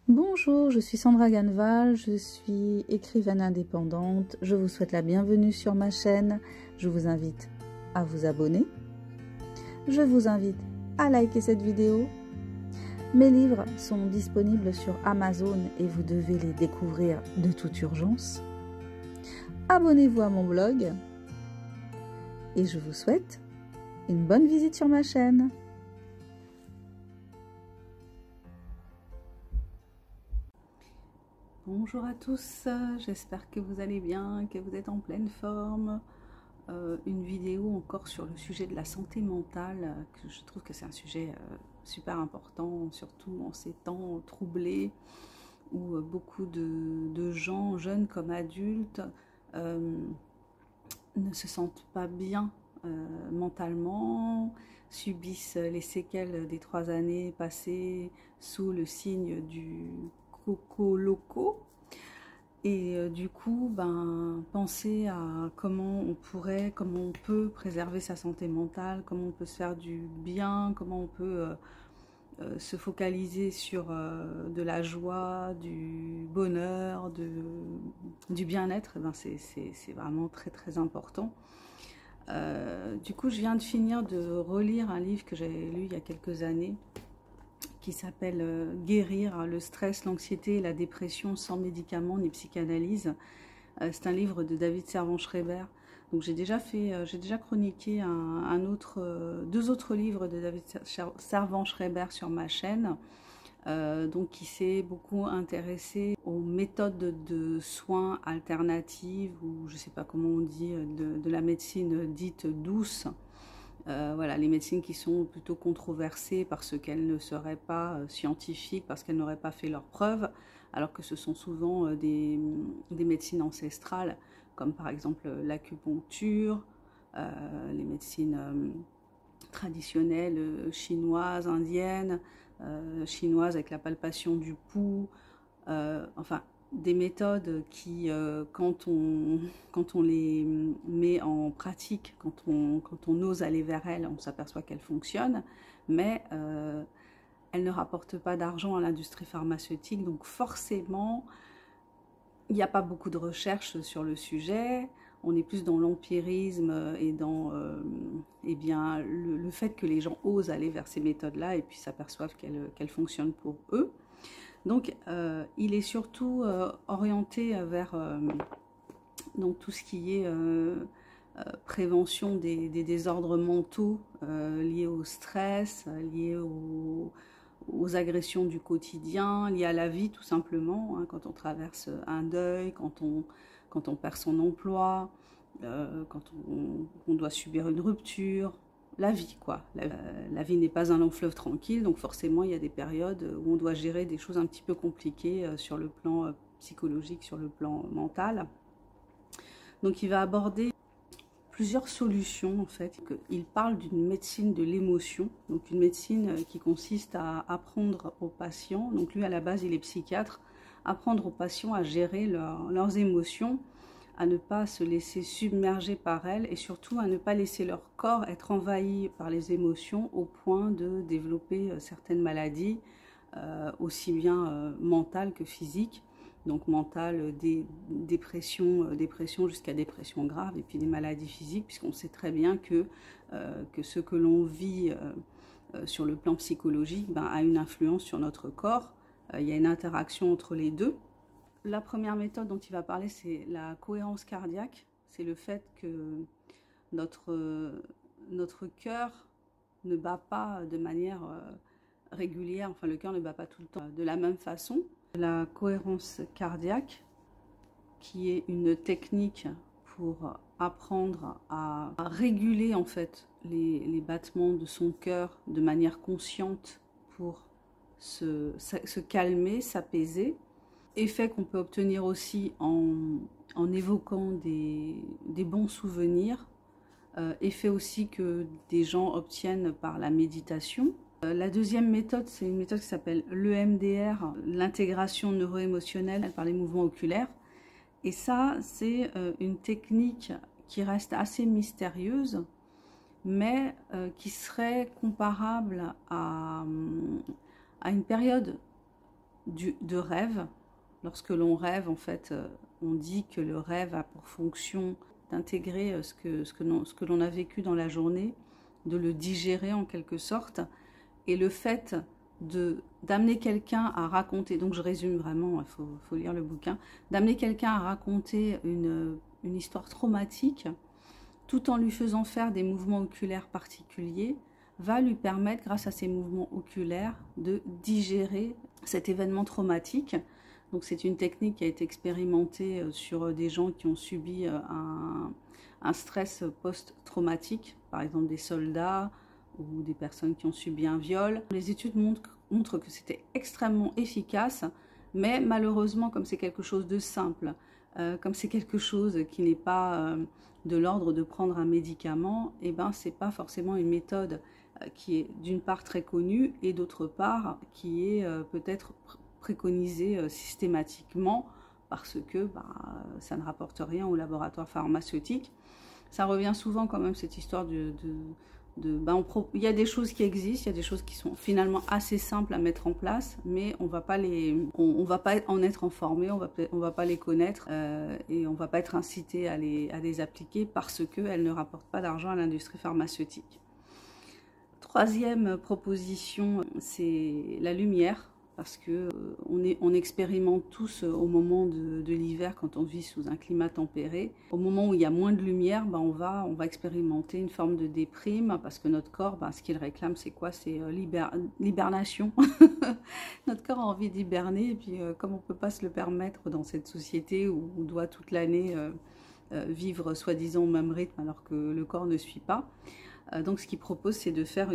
Bonjour, je suis Sandra Ganval, je suis écrivaine indépendante. Je vous souhaite la bienvenue sur ma chaîne. Je vous invite à vous abonner. Je vous invite à liker cette vidéo. Mes livres sont disponibles sur Amazon et vous devez les découvrir de toute urgence. Abonnez-vous à mon blog et je vous souhaite une bonne visite sur ma chaîne. Bonjour à tous, j'espère que vous allez bien, que vous êtes en pleine forme. Une vidéo encore sur le sujet de la santé mentale, que je trouve que c'est un sujet super important, surtout en ces temps troublés où beaucoup de gens, jeunes comme adultes, ne se sentent pas bien mentalement, subissent les séquelles des 3 années passées sous le signe du Coco Loco. Et du coup, penser à comment on peut préserver sa santé mentale, comment on peut se faire du bien, comment on peut se focaliser sur de la joie, du bonheur, du bien-être, c'est vraiment très très important. Du coup, je viens de finir de relire un livre que j'ai lu il y a quelques années, qui s'appelle Guérir le stress, l'anxiété et la dépression sans médicaments ni psychanalyse. C'est un livre de David Servan-Schreiber. Donc j'ai déjà chroniqué deux autres livres de David Servan-Schreiber sur ma chaîne. Donc qui s'est beaucoup intéressé aux méthodes de soins alternatives, ou je ne sais pas comment on dit, de la médecine dite douce. Voilà, les médecines qui sont plutôt controversées parce qu'elles ne seraient pas scientifiques, parce qu'elles n'auraient pas fait leurs preuves, alors que ce sont souvent des médecines ancestrales, comme par exemple l'acupuncture, les médecines traditionnelles chinoises, indiennes, chinoises avec la palpation du pouls, enfin des méthodes qui, quand on les met en pratique, quand on ose aller vers elles, on s'aperçoit qu'elles fonctionnent, mais elles ne rapportent pas d'argent à l'industrie pharmaceutique, donc forcément, il n'y a pas beaucoup de recherches sur le sujet. On est plus dans l'empirisme et dans le fait que les gens osent aller vers ces méthodes-là et puis s'aperçoivent qu'elles fonctionnent pour eux. Donc, il est surtout orienté vers donc tout ce qui est prévention des désordres mentaux liés au stress, liés aux agressions du quotidien, liées à la vie tout simplement, hein, quand on traverse un deuil, quand on perd son emploi, quand on doit subir une rupture. La vie, quoi. La vie n'est pas un long fleuve tranquille, donc forcément, il y a des périodes où on doit gérer des choses un petit peu compliquées sur le plan psychologique, sur le plan mental. Donc, il va aborder plusieurs solutions, en fait. Il parle d'une médecine de l'émotion, donc une médecine qui consiste à apprendre aux patients, donc lui, à la base, il est psychiatre, apprendre aux patients à gérer leurs émotions, à ne pas se laisser submerger par elles et surtout à ne pas laisser leur corps être envahi par les émotions au point de développer certaines maladies, aussi bien mentales que physiques. Donc mentale, dépression jusqu'à dépression grave, et puis des maladies physiques, puisqu'on sait très bien que ce que l'on vit sur le plan psychologique a une influence sur notre corps. Il y a une interaction entre les deux. La première méthode dont il va parler, c'est la cohérence cardiaque. C'est le fait que notre cœur ne bat pas de manière régulière, enfin le cœur ne bat pas tout le temps de la même façon. La cohérence cardiaque, qui est une technique pour apprendre à réguler en fait les battements de son cœur de manière consciente pour se calmer, s'apaiser. Effet qu'on peut obtenir aussi en évoquant des bons souvenirs, effet aussi que des gens obtiennent par la méditation. La deuxième méthode, c'est une méthode qui s'appelle l'EMDR, l'intégration neuro-émotionnelle par les mouvements oculaires. Et ça, c'est une technique qui reste assez mystérieuse, mais qui serait comparable à une période de rêve. Lorsque l'on rêve, en fait, on dit que le rêve a pour fonction d'intégrer ce que l'on a vécu dans la journée, de le digérer en quelque sorte. Et le fait d'amener quelqu'un à raconter, donc je résume vraiment, il faut lire le bouquin, d'amener quelqu'un à raconter une histoire traumatique, tout en lui faisant faire des mouvements oculaires particuliers, va lui permettre, grâce à ces mouvements oculaires, de digérer cet événement traumatique. Donc c'est une technique qui a été expérimentée sur des gens qui ont subi un stress post-traumatique, par exemple des soldats ou des personnes qui ont subi un viol. Les études montrent que c'était extrêmement efficace, mais malheureusement, comme c'est quelque chose de simple, comme c'est quelque chose qui n'est pas de l'ordre de prendre un médicament, et ben c'est pas forcément une méthode qui est d'une part très connue et d'autre part qui est peut-être préconisée systématiquement parce que ça ne rapporte rien au laboratoire pharmaceutique. Ça revient souvent quand même cette histoire il y a des choses qui existent, il y a des choses qui sont finalement assez simples à mettre en place, mais on va pas en être informé, on va pas les connaître et on va pas être incité à les appliquer parce qu'elles ne rapportent pas d'argent à l'industrie pharmaceutique. Troisième proposition, c'est la lumière. Parce que on expérimente tous au moment de l'hiver, quand on vit sous un climat tempéré. Au moment où il y a moins de lumière, on va expérimenter une forme de déprime, parce que notre corps, ce qu'il réclame, c'est quoi? C'est l'hibernation. Notre corps a envie d'hiberner, et puis comme on ne peut pas se le permettre dans cette société où on doit toute l'année vivre soi-disant au même rythme, alors que le corps ne suit pas. Donc ce qu'il propose, c'est de faire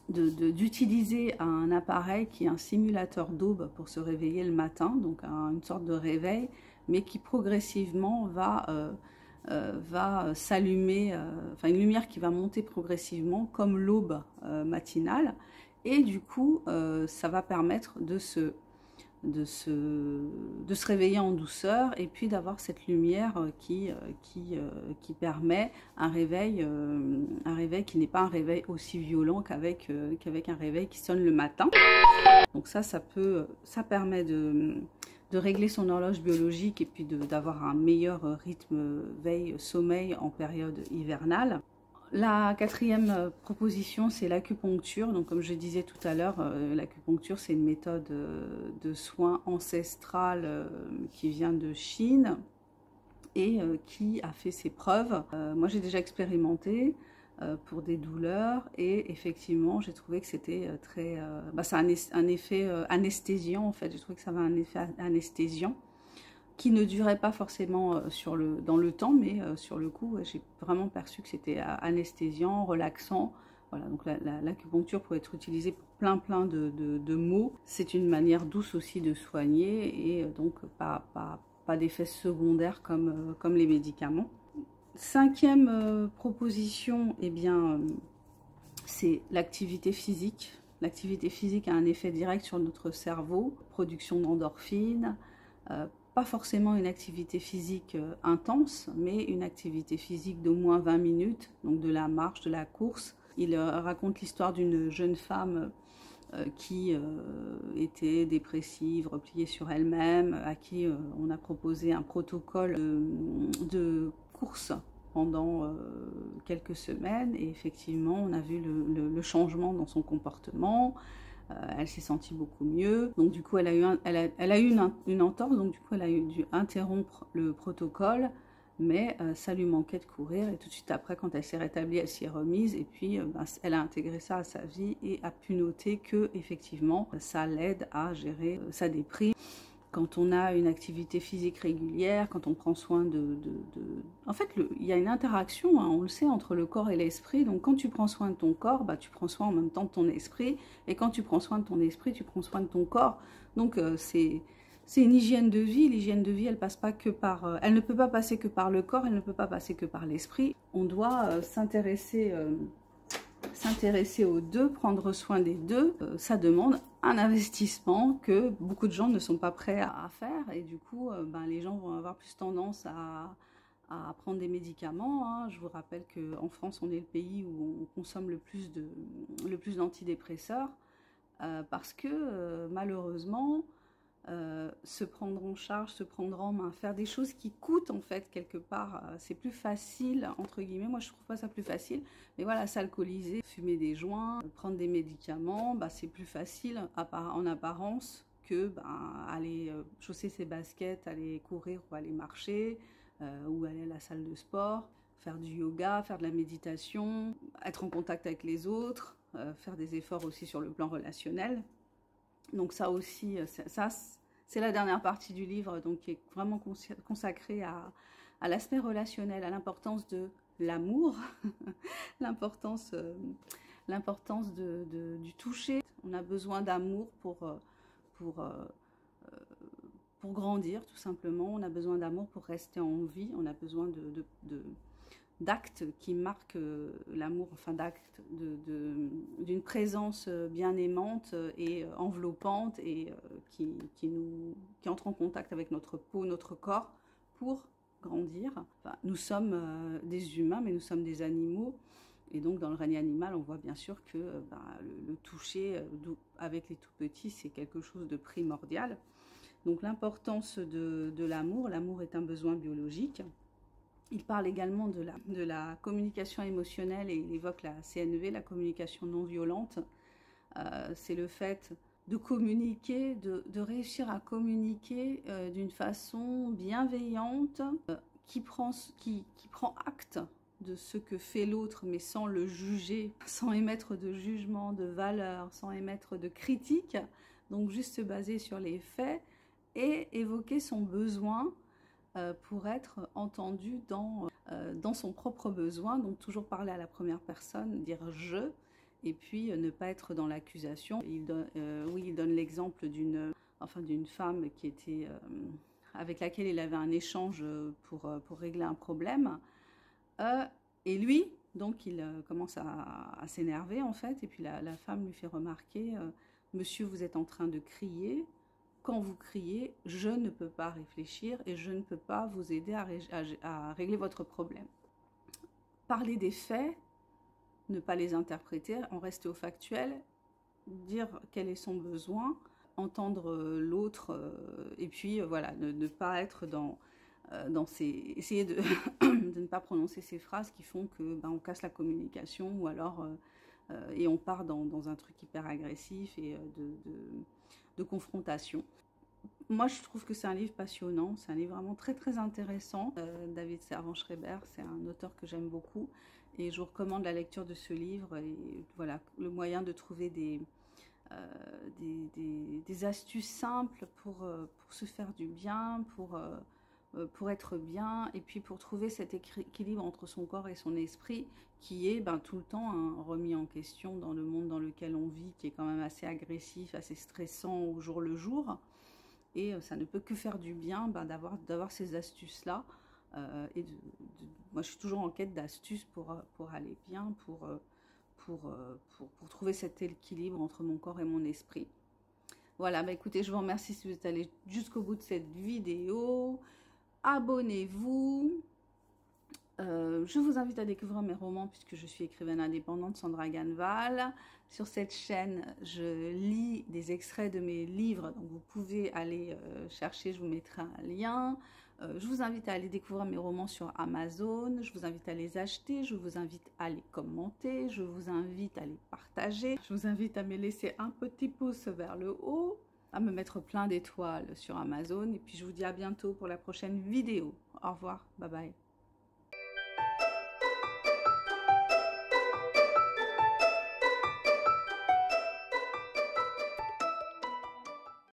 d'utiliser un appareil qui est un simulateur d'aube pour se réveiller le matin, donc une sorte de réveil, mais qui progressivement va s'allumer, une lumière qui va monter progressivement comme l'aube matinale, et du coup ça va permettre de se réveiller en douceur et puis d'avoir cette lumière qui permet un réveil qui n'est pas un réveil aussi violent qu'avec un réveil qui sonne le matin. Donc ça permet de régler son horloge biologique et puis d'avoir un meilleur rythme veille-sommeil en période hivernale. La quatrième proposition, c'est l'acupuncture. Donc, comme je disais tout à l'heure, l'acupuncture, c'est une méthode de soins ancestrale qui vient de Chine et qui a fait ses preuves. Moi, j'ai déjà expérimenté pour des douleurs et effectivement, j'ai trouvé que c'était très... ça a un effet anesthésiant, en fait. J'ai trouvé que ça avait un effet anesthésiant qui ne durait pas forcément dans le temps, mais sur le coup, j'ai vraiment perçu que c'était anesthésiant, relaxant. Voilà, donc l'acupuncture peut être utilisée pour plein de maux. C'est une manière douce aussi de soigner et donc pas d'effets secondaires comme les médicaments. Cinquième proposition, c'est l'activité physique. L'activité physique a un effet direct sur notre cerveau, production d'endorphines, pas forcément une activité physique intense, mais une activité physique d'au moins 20 minutes, donc de la marche, de la course. Il raconte l'histoire d'une jeune femme qui était dépressive, repliée sur elle-même, à qui on a proposé un protocole de course pendant quelques semaines, et effectivement on a vu le changement dans son comportement. Elle s'est sentie beaucoup mieux, donc du coup elle a eu une entorse, donc du coup elle a dû interrompre le protocole, mais ça lui manquait de courir, et tout de suite après, quand elle s'est rétablie, elle s'y est remise, et puis elle a intégré ça à sa vie et a pu noter que effectivement ça l'aide à gérer sa déprime. Quand on a une activité physique régulière, quand on prend soin En fait, il y a une interaction, on le sait, entre le corps et l'esprit. Donc quand tu prends soin de ton corps, tu prends soin en même temps de ton esprit. Et quand tu prends soin de ton esprit, tu prends soin de ton corps. Donc c'est une hygiène de vie. L'hygiène de vie, elle passe pas que par... elle ne peut pas passer que par le corps, elle ne peut pas passer que par l'esprit. On doit s'intéresser aux deux, prendre soin des deux. Ça demande un investissement que beaucoup de gens ne sont pas prêts à faire, et du coup les gens vont avoir plus tendance à prendre des médicaments. Je vous rappelle qu'en France, on est le pays où on consomme le plus d'antidépresseurs. parce que malheureusement, se prendre en charge, se prendre en main, faire des choses qui coûtent en fait quelque part, c'est plus facile, entre guillemets, moi je trouve pas ça plus facile, mais voilà, s'alcooliser, fumer des joints, prendre des médicaments, bah, c'est plus facile en apparence que aller chausser ses baskets, aller courir ou aller marcher, ou aller à la salle de sport, faire du yoga, faire de la méditation, être en contact avec les autres, faire des efforts aussi sur le plan relationnel. Donc ça aussi, c'est la dernière partie du livre, donc qui est vraiment consacrée à l'aspect relationnel, à l'importance de l'amour, l'importance du toucher. On a besoin d'amour pour grandir, tout simplement. On a besoin d'amour pour rester en vie. On a besoin d'actes qui marquent l'amour, enfin d'actes, d'une présence bien aimante et enveloppante et qui entre en contact avec notre peau, notre corps pour grandir. Enfin, nous sommes des humains, mais nous sommes des animaux. Et donc dans le règne animal, on voit bien sûr que le toucher avec les tout petits, c'est quelque chose de primordial. Donc l'importance de l'amour. L'amour est un besoin biologique. Il parle également de la communication émotionnelle et il évoque la CNV, la communication non violente. C'est le fait de communiquer, de réussir à communiquer d'une façon bienveillante, qui prend acte de ce que fait l'autre, mais sans le juger, sans émettre de jugement, de valeur, sans émettre de critique. Donc juste se baser sur les faits et évoquer son besoin pour être entendu dans son propre besoin, donc toujours parler à la première personne, dire « je », et puis ne pas être dans l'accusation. Il donne l'exemple d'une femme qui était, avec laquelle il avait un échange pour régler un problème, et lui, donc il commence à s'énerver en fait, et puis la femme lui fait remarquer « Monsieur, vous êtes en train de crier ». Quand vous criez, je ne peux pas réfléchir et je ne peux pas vous aider à régler votre problème. Parler des faits, ne pas les interpréter, en rester au factuel, dire quel est son besoin, entendre l'autre et puis voilà, ne pas être essayer de, de ne pas prononcer ces phrases qui font que on casse la communication ou alors et on part dans un truc hyper agressif et de confrontation. Moi, je trouve que c'est un livre passionnant, c'est un livre vraiment très très intéressant. David Servan-Schreiber, c'est un auteur que j'aime beaucoup et je vous recommande la lecture de ce livre et voilà, le moyen de trouver des astuces simples pour se faire du bien, pour être bien et puis pour trouver cet équilibre entre son corps et son esprit qui est tout le temps remis en question dans le monde dans lequel on vit, qui est quand même assez agressif, assez stressant au jour le jour. Et ça ne peut que faire du bien d'avoir ces astuces-là. Moi, je suis toujours en quête d'astuces pour aller bien, pour trouver cet équilibre entre mon corps et mon esprit. Voilà, écoutez, je vous remercie si vous êtes allé jusqu'au bout de cette vidéo. Abonnez-vous. Je vous invite à découvrir mes romans puisque je suis écrivaine indépendante, Sandra Ganval. Sur cette chaîne, je lis des extraits de mes livres, donc vous pouvez aller chercher, je vous mettrai un lien. Je vous invite à aller découvrir mes romans sur Amazon, je vous invite à les acheter, je vous invite à les commenter, je vous invite à les partager, je vous invite à me laisser un petit pouce vers le haut, à me mettre plein d'étoiles sur Amazon et puis je vous dis à bientôt pour la prochaine vidéo. Au revoir, bye bye.